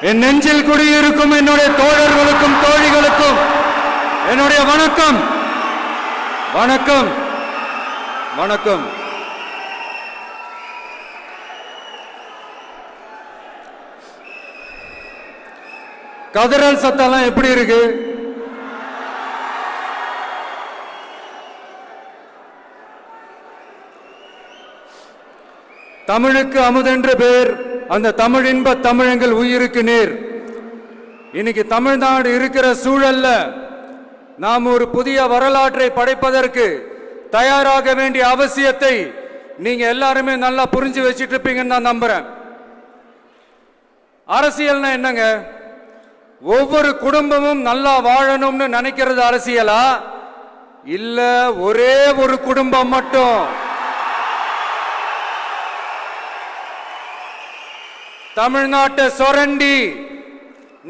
என் நெஞ்சில் குடியிருக்கும் என்னுடைய தோழர்களுக்கும் தோழிகளுக்கும் என்னுடைய வணக்கம். வணக்கம் வணக்கம். கதறல் சத்தம் எப்படி இருக்கு? தமிழுக்கு அமுதென்று பேர், அந்த தமிழ் இன்ப தமிழங்கள் உயிருக்கு நேர். இன்னைக்கு தமிழ்நாடு இருக்கிற சூழல்ல நாம் ஒரு புதிய வரலாற்றை படைப்பதற்கு தயாராக வேண்டிய அவசியத்தை நீங்க எல்லாருமே நல்லா புரிஞ்சு வச்சிட்டு இருப்பீங்கன்னு நான் நம்புறேன். அரசியல்னா என்னங்க? ஒவ்வொரு குடும்பமும் நல்லா வாழணும்னு நினைக்கிறது அரசியலா? இல்ல ஒரே ஒரு குடும்பம் மட்டும் தமிழ்நாட்டை சொரண்டி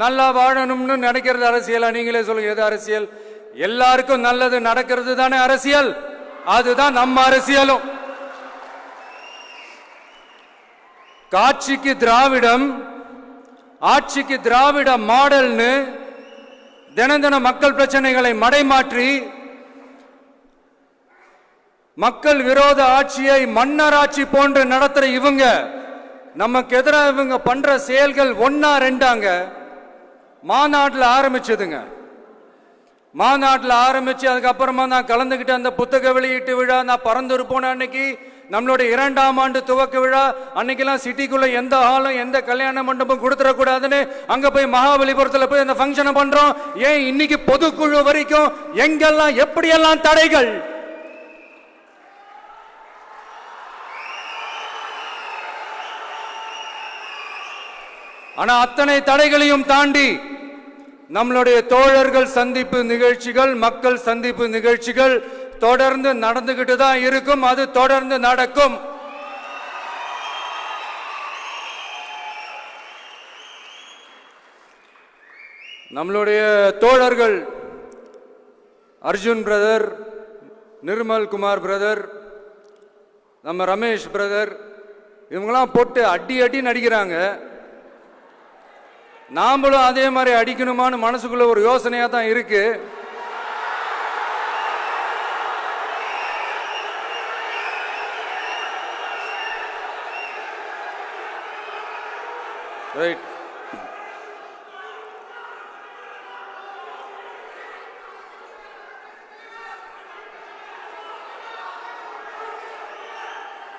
நல்லா வாழணும்னு நினைக்கிறது அரசியலா? நீங்களே சொல்லுங்க, எது அரசியல்? எல்லாருக்கும் நல்லது நடக்கிறது தானே அரசியல். அதுதான் நம்ம அரசியலும். காட்சிக்கு திராவிடம், ஆட்சிக்கு திராவிட மாடல்னு தினம் தினம் மக்கள் பிரச்சனைகளை மடைமாற்றி மக்கள் விரோத ஆட்சியை மன்னராட்சி போன்று நடத்துற இவங்க, நமக்கு எதிராக இவங்க பண்ற செயல்கள் ஒன்னா ரெண்டாங்க. மாநாட்டில் ஆரம்பிச்சதுங்க. மாநாட்டில் ஆரம்பிச்சு அதுக்கப்புறமா நான் கலந்துகிட்ட அந்த புத்தக வெளியீட்டு விழா, நான் பறந்துரு போன அன்னைக்கு நம்மளுடைய 2ஆம் ஆண்டு துவக்க விழா அன்னைக்கெல்லாம் சிட்டிக்குள்ள எந்த ஹாலும் எந்த கல்யாண மண்டபம் கொடுத்துடக்கூடாதுன்னு அங்க போய் மகாபலிபுரத்தில் போய் அந்த ஃபங்க்ஷனை பண்றோம். ஏன் இன்னைக்கு பொதுக்குழு வரைக்கும் எங்கெல்லாம் எப்படியெல்லாம் தடைகள்? ஆனா அத்தனை தடைகளையும் தாண்டி நம்மளுடைய தோழர்கள் சந்திப்பு நிகழ்ச்சிகள், மக்கள் சந்திப்பு நிகழ்ச்சிகள் தொடர்ந்து நடந்துகிட்டு தான் இருக்கும். அது தொடர்ந்து நடக்கும். நம்மளுடைய தோழர்கள் அர்ஜுன் பிரதர், நிர்மல் குமார் பிரதர், நம்ம ரமேஷ் பிரதர், இவங்கெல்லாம் போட்டு அடி அடி நடிக்கிறாங்க. நாமளும் அதே மாதிரி அடிக்கணுமான்னு மனசுக்குள்ள ஒரு யோசனையா தான் இருக்கு. ரைட்.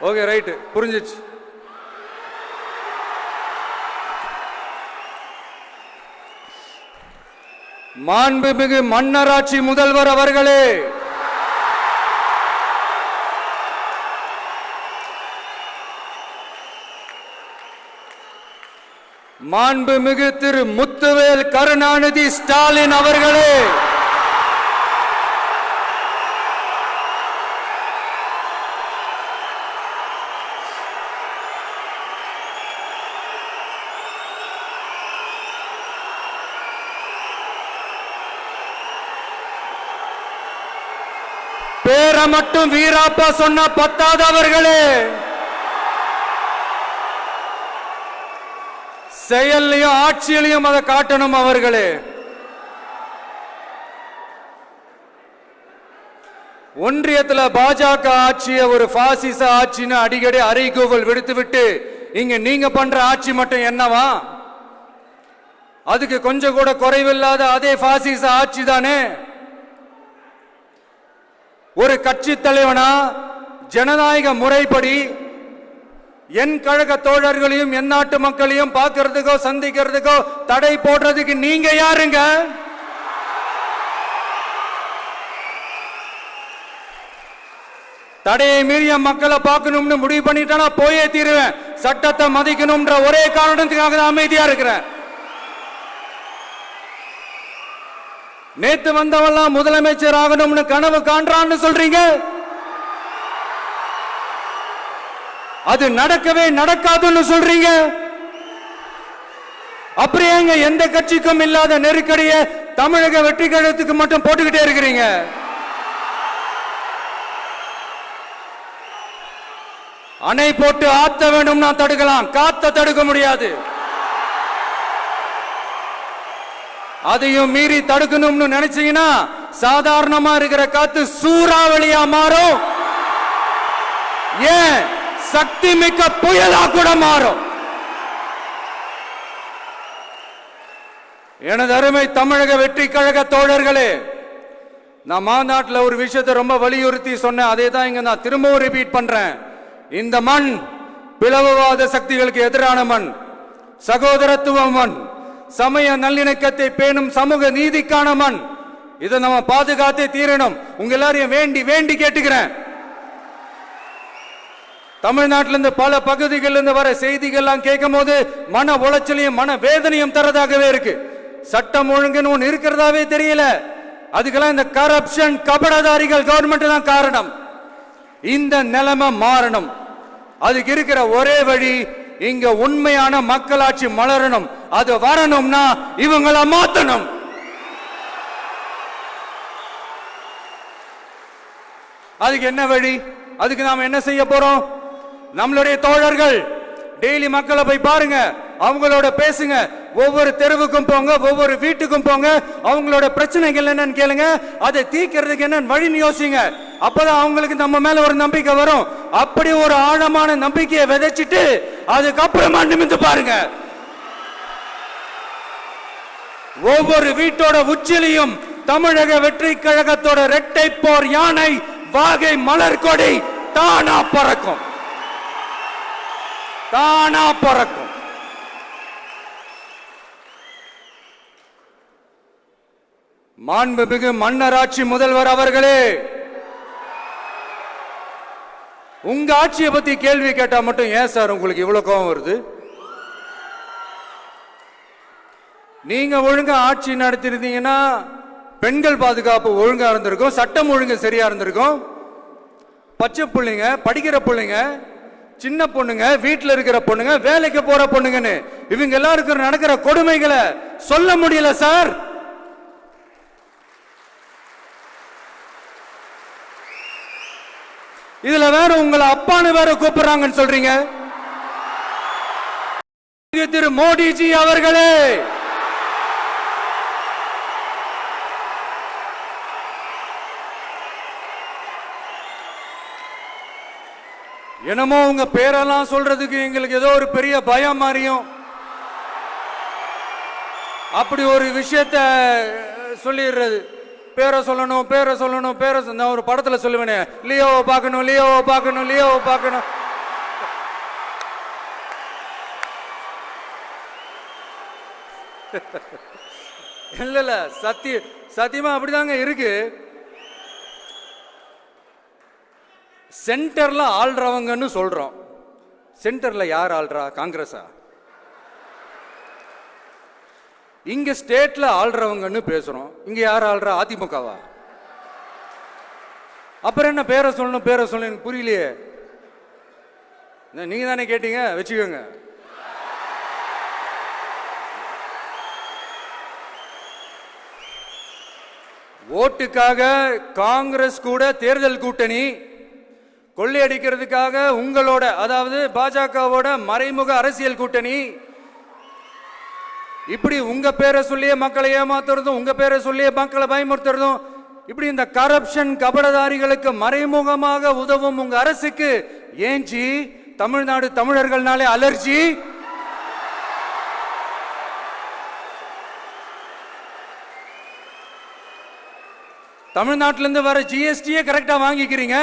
ஓகே, ரைட், புரிஞ்சிச்சு. மாண்புமிகு மன்னராட்சி முதல்வர் அவர்களே, மாண்புமிகு திரு முத்துவேல் கருணாநிதி ஸ்டாலின் அவர்களே, பேரை மட்டும் வீராப்பா சொன்ன பத்தாதவர்களே, செயல்லையும் ஆட்சியிலையும் அதை காட்டணும் அவர்களே. ஒன்றியத்தில் பாஜக ஆட்சியை ஒரு பாசிச ஆட்சின்னு அடிக்கடி அறைகூவல் விடுத்துவிட்டு இங்க நீங்க பண்ற ஆட்சி மட்டும் என்னவா? அதுக்கு கொஞ்சம் கூட குறைவில்லாத அதே பாசிச ஆட்சி தானே. ஒரு கட்சி தலைவனா ஜனநாயக முறைப்படி என் கழக தோழர்களையும் என் நாட்டு மக்களையும் பார்க்கறதுக்கோ சந்திக்கிறதுக்கோ தடை போடுறதுக்கு நீங்க யாருங்க? தடையை மீறிய மக்களை பார்க்கணும்னு முடிவு பண்ணிட்டா போயே தீருவேன். சட்டத்தை மதிக்கணும்ன்ற ஒரே காரணத்துக்காக தான் அமைதியா இருக்கிறேன். நேத்து வந்தவெல்லாம் முதலமைச்சர் ஆகணும்னு கனவு காண்றான்னு சொல்றீங்க. அது நடக்கவே நடக்காதுன்னு சொல்றீங்க. அப்படியே எந்த கட்சிக்கும் இல்லாத நெருக்கடியை தமிழக வெற்றி கழகத்துக்கு மட்டும் போட்டுக்கிட்டே இருக்கிறீங்க. அணை போட்டு ஆத்த வேண்டும்னா தடுக்கலாம், காத்த தடுக்க முடியாது. அதையும் மீறி தடுக்கணும்னு நினைச்சீங்கன்னா சாதாரணமா இருக்கிற காத்து சூறாவளியா மாறும், ஏன் சக்தி மிக்க புயலா கூட மாறும். எனது அருமை தமிழக வெற்றி கழக தோழர்களே, நான் மாநாட்டில் ஒரு விஷயத்தை ரொம்ப வலியுறுத்தி சொன்னேன். அதே தான் இங்க நான் திரும்பவும் ரிப்பீட் பண்றேன். இந்த மண் பிளவுவாத சக்திகளுக்கு எதிரான மண், சகோதரத்துவ மண், சமய நல்லிணக்கத்தை பேணும் சமூக நீதிக்கான மண். இதை நம்ம பாதுகாத்தே தீரணும். உங்க எல்லாரையும் வேண்டி வேண்டி கேட்டுக்கிறேன். தமிழ்நாட்டிலிருந்து பல பகுதிகளிலிருந்து வர செய்திகள்லாம் கேட்கும் போது மன உளைச்சலையும் மன வேதனையும் தரதாகவே இருக்கு. சட்டம் ஒழுங்குன்னு ஒன்று இருக்கிறதாவே தெரியல. அதுக்கெல்லாம் இந்த கரப்ஷன் கபடதாரிகள் கவர்மெண்ட் தான் காரணம். இந்த நிலைமை மாறணும். அதுக்கு இருக்கிற ஒரே வழி, இங்க உண்மையான மக்களாட்சி மலரணும். அது வரணும்னா இவங்களை மாத்தணும். அதுக்கு என்ன வழி? அதுக்கு நாம என்ன செய்ய போறோம்? நம்மளுடைய தோழர்கள் டெய்லி மக்களை போய் பாருங்க, அவங்களோட பேசுங்க, ஒவ்வொரு தெருவுக்கும் போங்க, ஒவ்வொரு வீட்டுக்கும் போங்க, அவங்களோட பிரச்சனைகள் என்னன்னு கேளுங்க, அதை தீர்க்கிறதுக்கு என்னன்னு வழின்னு யோசிங்க. அப்பதான் அவங்களுக்கு நம்ம மேல ஒரு நம்பிக்கை வரும். அப்படி ஒரு ஆழமான நம்பிக்கையை விதைச்சிட்டு அதுக்கப்புறமா நிமிந்து பாருங்க. ஒவ்வொரு வீட்டோட உச்சிலையும் தமிழக வெற்றி கழகத்தோட இரட்டை போர் யானை வாகை மலர் கொடி தானா பறக்கும், தானா பறக்கும். மாண்புமிகு மன்னராட்சி முதல்வர் அவர்களே, உங்க ஆட்சியை பத்தி கேள்வி கேட்டா மட்டும் ஏன் சார் உங்களுக்கு இவ்வளவு கோபம் வருது? நீங்க ஒழுங்கா ஆட்சி நடத்திருந்தீங்கன்னா பெண்கள் பாதுகாப்பு ஒழுங்கா இருந்திருக்கும், சட்டம் ஒழுங்கு சரியா இருந்திருக்கும். பச்சை பிள்ளைங்க, படிக்கிற பிள்ளைங்க, சின்ன பொண்ணுங்க, வீட்டில் இருக்கிற பொண்ணுங்க, வேலைக்கு போற பொண்ணுங்கன்னு இவங்க எல்லாருக்கும் நடக்கிற கொடுமைகளை சொல்ல முடியல சார். இதுல வேற உங்களை அப்பான்னு வேற கூப்பிடுறாங்கன்னு சொல்றீங்க. திரு மோடிஜி அவர்களே, என்னமோ உங்க பேரெல்லாம் சொல்றதுக்கு எங்களுக்கு ஏதோ ஒரு பெரிய பயம் மாதிரியும் அப்படி ஒரு விஷயத்த சொல்லிடுறது. பேரை சொல்லணும், பேரை சொல்லணும், பேரை நான் ஒரு படத்துல சொல்லுவேனே, லியோவை பார்க்கணும், லியோவை பார்க்கணும், லியோவை பார்க்கணும். இல்ல இல்ல, சத்தியமா அப்படிதாங்க இருக்கு. சென்டர்ல ஆள்றவங்கன்னு சொல்றோம். சென்டர்ல யார் ஆள்றா? காங்கிரஸா? இங்க ஸ்டேட்ல ஆள்றவங்கன்னு பேசுறோம். இங்க யார் ஆள்றா? அதிமுகவா? அப்புறம் என்ன பேரை சொல்லணும், பேரை சொல்லணும்? புரியலையே. நீங்க தானே கேட்டீங்க, வச்சுக்கோங்க. ஓட்டுக்காக காங்கிரஸ் கூட தேர்தல் கூட்டணி, கொள்ளையடிக்கிறதுக்காக உங்களோட, அதாவது பாஜகவோட மறைமுக அரசியல் கூட்டணி, இப்படி உங்க பேரை சொல்லியே மக்களை ஏமாத்துறதும், உங்க பேரை சொல்லியே மக்களை பயமுறுத்துறதும், இப்படி இந்த கரப்ஷன் கபடதாரிகளுக்கு மறைமுகமாக உதவும் உங்க அரசுக்கு ஏஞ்சி தமிழ்நாடு தமிழர்கள்னாலே அலர்ஜி. தமிழ்நாட்டிலிருந்து வர ஜிஎஸ்டியே கரெக்டா வாங்கிக்கிறீங்க,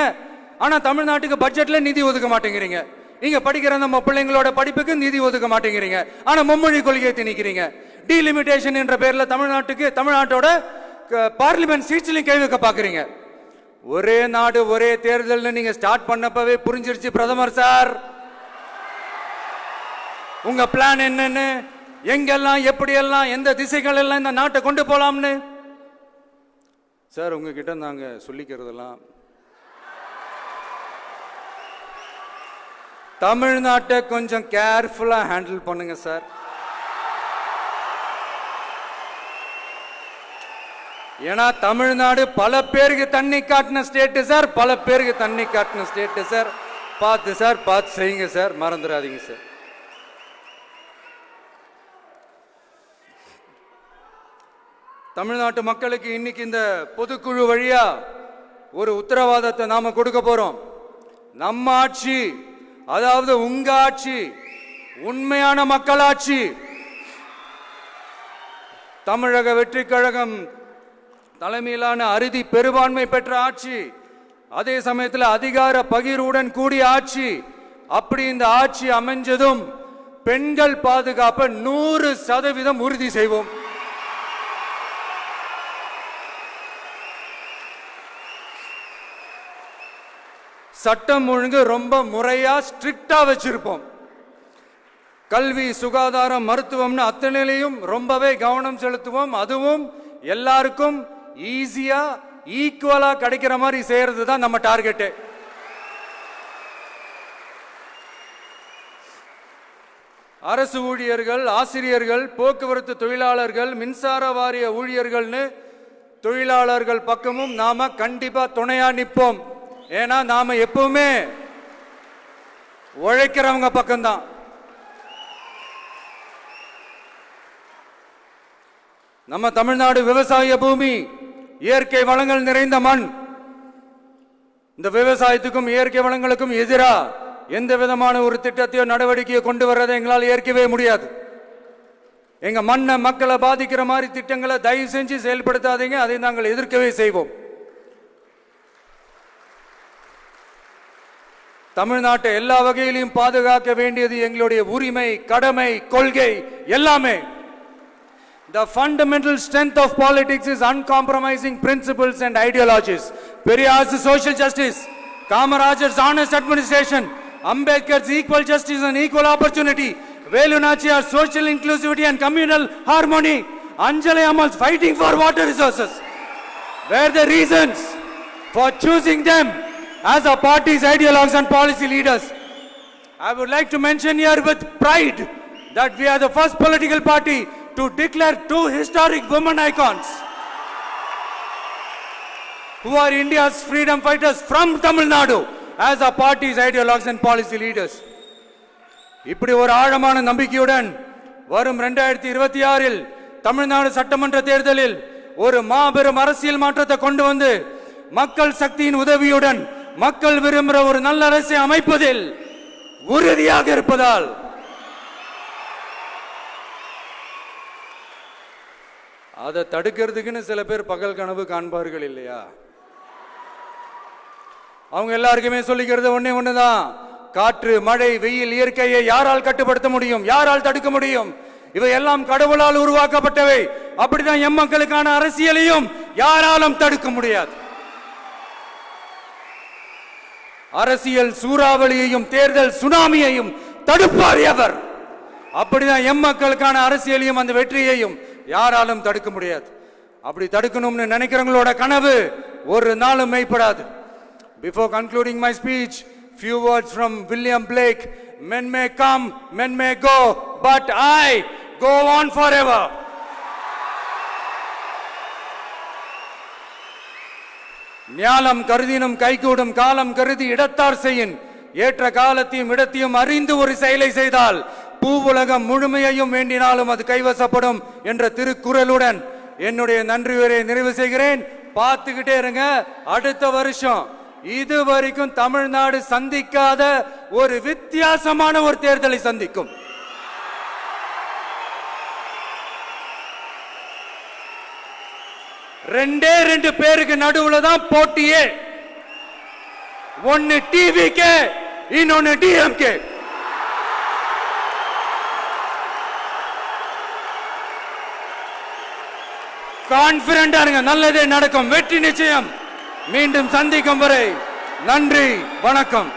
ஆனா தமிழ்நாட்டுக்கு பட்ஜெட்ல நிதி ஒதுக்க மாட்டேங்கிறீங்க. இங்க படிக்கிற நம்ம பிள்ளைங்களோட படிப்புக்கு நிதி ஒதுக்க மாட்டேங்கிறீங்க, ஆனா மும்மொழி கொள்கையை திணிக்கிறீங்க. டீலிமிட்டேஷன் என்ற பேர்ல தமிழ்நாட்டோட பார்லிமெண்ட் சீட்ஸ்லயும் கை வைக்க பாக்குறீங்க. ஒரே நாடு ஒரே தேர்தல் நீங்க ஸ்டார்ட் பண்ணப்பவே புரிஞ்சிருச்சு பிரதமர் சார் உங்க பிளான் என்னன்னு, எங்கெல்லாம் எப்படியெல்லாம் எந்த திசைகள் எல்லாம் இந்த நாட்டை கொண்டு போலாம்னு. சார் உங்ககிட்ட நாங்க சொல்லிக்கிறதெல்லாம், தமிழ்நாட்டை கொஞ்சம் கேர்ஃபுல்லா ஹேண்டில் பண்ணுங்க சார். ஏன்னா தமிழ்நாடு பல பேருக்கு தண்ணி காட்டின ஸ்டேட் சார், பல பேருக்கு தண்ணி காட்டின ஸ்டேட் சார். பார்த்து செய்யுங்க சார், மறந்துடாதீங்க சார். தமிழ்நாட்டு மக்களுக்கு இன்னைக்கு இந்த பொதுக்குழு வழியா ஒரு உத்தரவாதத்தை நாம கொடுக்க போறோம். நம்ம ஆட்சி, அதாவது உங்க ஆட்சி, உண்மையான மக்களாட்சி. தமிழக வெற்றி கழகம் தலைமையிலான அறுதி பெரும்பான்மை பெற்ற ஆட்சி, அதே சமயத்தில் அதிகார பகிர்வுடன் கூடிய ஆட்சி. அப்படி இந்த ஆட்சி அமைஞ்சதும் பெண்கள் பாதுகாப்பை 100% உறுதி செய்வோம். சட்டம் ஒழுங்கு ரொம்ப முறையா ஸ்ட்ரிக்டா வச்சிருப்போம். கல்வி, சுகாதாரம், மருத்துவம்னு அத்தனையிலையும் ரொம்பவே கவனம் செலுத்துவோம். அதுவும் எல்லாருக்கும் ஈஸியா ஈக்குவலா கிடைக்கிற மாதிரி செய்யறது தான் நம்ம டார்கெட். அரசு ஊழியர்கள், ஆசிரியர்கள், போக்குவரத்து தொழிலாளர்கள், மின்சார வாரிய ஊழியர்கள்னு தொழிலாளர்கள் பக்கமும் நாம கண்டிப்பா துணையா நிற்போம். ஏன்னா நாம எப்பவுமே உழைக்கிறவங்க பக்கம்தான். நம்ம தமிழ்நாடு விவசாய பூமி, இயற்கை வளங்கள் நிறைந்த மண். இந்த விவசாயத்துக்கும் இயற்கை வளங்களுக்கும் எதிரா எந்த விதமான ஒரு திட்டத்தையோ நடவடிக்கையோ கொண்டு வர்றதை எங்களால் ஏற்கவே முடியாது. எங்க மண்ணை, மக்களை பாதிக்கிற மாதிரி திட்டங்களை தயவு செஞ்சு செயல்படுத்தாதீங்க. அதை நாங்கள் எதிர்க்கவே செய்வோம். தமிழ்நாட்டை எல்லா வகையிலும் பாதுகாக்க வேண்டியது எங்களுடைய உரிமை, கடமை, கொள்கை எல்லாமே. The fundamental strength of politics is uncompromising principles and ideologies. Periyar's social justice, Kamarajar's honest administration, Ambedkar's equal justice and equal opportunity, Velu Nachiyar's social inclusivity and communal harmony, Anjali Ammal's fighting for water resources were the reasons for choosing them as our party's ideologues and policy leaders. I would like to mention here with pride that we are the first political party to declare two historic women icons who are India's freedom fighters from Tamil Nadu as our party's ideologues and policy leaders. இப்படி ஒரு ஆழமான நம்பிக்கையுடன் வரும் 2026 தமிழ்நாடு சட்டமன்ற தேர்தலில் ஒரு மாபெரும் அரசியல் மாற்றத்தை கொண்டு வந்து மக்கள் சக்தியின் உதவியுடன் மக்கள் விரும்புகிற ஒரு நல்ல அரசை அமைப்பதில் உறுதியாக இருப்பதால் அதை தடுக்கிறதுக்குன்னு சில பேர் பகல் கனவு காண்பார்கள் இல்லையா? அவங்க எல்லாருக்குமே சொல்லிக்கிறது ஒண்ணுதான். காற்று, மழை, வெயில், இயற்கையை யாரால் கட்டுப்படுத்த முடியும்? யாரால் தடுக்க முடியும்? இவை எல்லாம் கடவுளால் உருவாக்கப்பட்டவை. அப்படிதான் எம் மக்களுக்கான அரசியலையும் யாராலும் தடுக்க முடியாது. அரசியல் சூறாவளியையும் தேர்தல் சுனாமியையும் தடுப்பார் எவர். அப்படிதான் எம் மக்களுக்கான அரசியலையும் அந்த வெற்றியையும் யாராலும் தடுக்க முடியாது. அப்படி தடுக்கணும்னு நினைக்கிறவங்களோட கனவு ஒரு நாளும் மெய்ப்படாது. Before concluding my speech, few words from William Blake. Men may come, men may go, but I go on forever. ஞாலம் கருதினும் கைகூடும், காலம் கருதி இடத்தார் செய்யின். ஏற்ற காலத்தையும் இடத்தையும் அறிந்து ஒரு செயலை செய்தால் பூவுலகம் முழுமையையும் வேண்டினாலும் அது கைவசப்படும் என்ற திருக்குறளுடன் என்னுடைய நன்றி உரையை நிறைவு செய்கிறேன். பார்த்துக்கிட்டே இருங்க. அடுத்த வருஷம் இது வரைக்கும் தமிழ்நாடு சந்திக்காத ஒரு வித்தியாசமான ஒரு தேர்தலை சந்திக்கும். ரெண்டு பேருக்கு நடுவுல தான் போட்டியே. ஒன்னு டிவிகே, இன்னொன்னு டிஎம்கே. கான்பிடண்டா இருங்க, நல்லதே நடக்கும், வெற்றி நிச்சயம். மீண்டும் சந்திக்கும் வரை நன்றி, வணக்கம்.